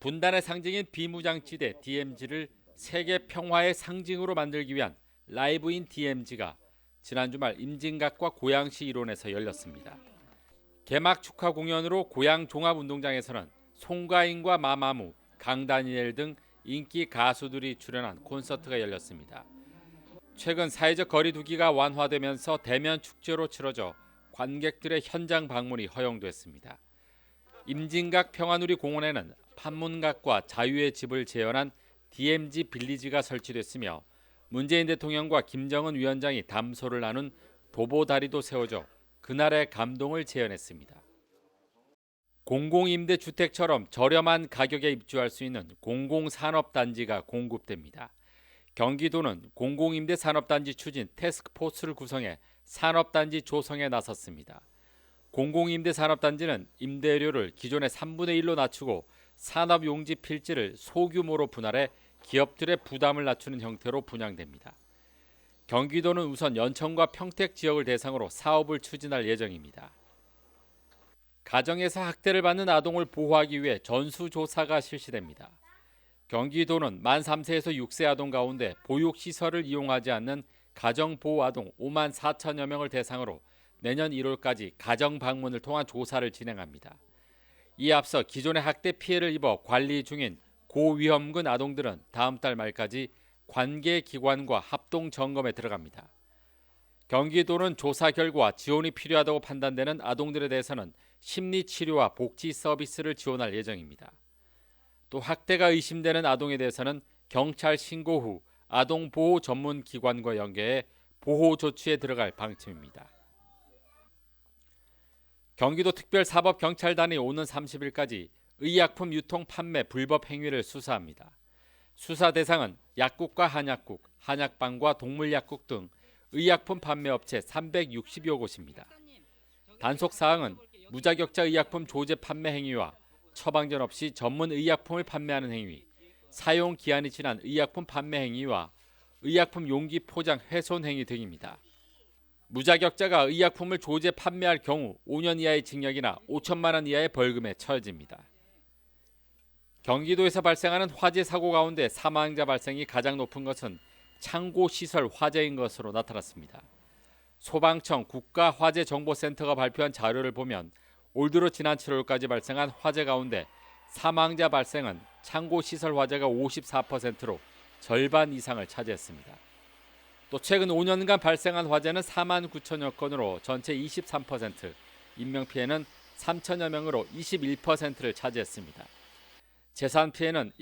분단의 상징인 비무장지대 DMZ를 세계 평화의 상징으로 만들기 위한 라이브인 DMZ가 지난 주말 임진각과 고양시 일원에서 열렸습니다. 개막 축하 공연으로 고양 종합운동장에서는 송가인과 마마무, 강다니엘 등 인기 가수들이 출연한 콘서트가 열렸습니다. 최근 사회적 거리 두기가 완화되면서 대면 축제로 치러져 관객들의 현장 방문이 허용됐습니다. 임진각 평화누리 공원에는 판문각과 자유의 집을 재현한 DMZ 빌리지가 설치됐으며 문재인 대통령과 김정은 위원장이 담소를 나눈 도보다리도 세워져 그날의 감동을 재현했습니다. 공공임대주택처럼 저렴한 가격에 입주할 수 있는 공공산업단지가 공급됩니다. 경기도는 공공임대산업단지 추진 태스크포스를 구성해 산업단지 조성에 나섰습니다. 공공임대산업단지는 임대료를 기존의 3분의 1로 낮추고 산업용지 필지를 소규모로 분할해 기업들의 부담을 낮추는 형태로 분양됩니다. 경기도는 우선 연천과 평택 지역을 대상으로 사업을 추진할 예정입니다. 가정에서 학대를 받는 아동을 보호하기 위해 전수조사가 실시됩니다. 경기도는 만 3세에서 6세 아동 가운데 보육시설을 이용하지 않는 가정보호아동 5만 4천여 명을 대상으로 내년 1월까지 가정방문을 통한 조사를 진행합니다. 이에 앞서 기존의 학대 피해를 입어 관리 중인 고위험군 아동들은 다음 달 말까지 관계기관과 합동점검에 들어갑니다. 경기도는 조사 결과 지원이 필요하다고 판단되는 아동들에 대해서는 심리치료와 복지 서비스를 지원할 예정입니다. 또 학대가 의심되는 아동에 대해서는 경찰 신고 후 아동보호 전문기관과 연계해 보호 조치에 들어갈 방침입니다. 경기도 특별사법경찰단이 오는 30일까지 의약품 유통 판매 불법 행위를 수사합니다. 수사 대상은 약국과 한약국, 한약방과 동물약국 등 의약품 판매업체 360여 곳입니다. 단속 사항은 무자격자 의약품 조제 판매 행위와 처방전 없이 전문 의약품을 판매하는 행위, 사용 기한이 지난 의약품 판매 행위와 의약품 용기 포장 훼손 행위 등입니다. 무자격자가 의약품을 조제 판매할 경우 5년 이하의 징역이나 5천만 원 이하의 벌금에 처해집니다. 경기도에서 발생하는 화재 사고 가운데 사망자 발생이 가장 높은 것은 창고시설 화재인 것으로 나타났습니다. 소방청 국가화재정보센터가 발표한 자료를 보면 올 들어 지난 7월까지 발생한 화재 가운데 사망자 발생은 창고시설 화재가 54%로 절반 이상을 차지했습니다. 또 최근 5년간 발생한 화재는 4만 9천여 건으로 전체 23%, 인명피해는 3천여 명으로 21%를 차지했습니다. 재산피해는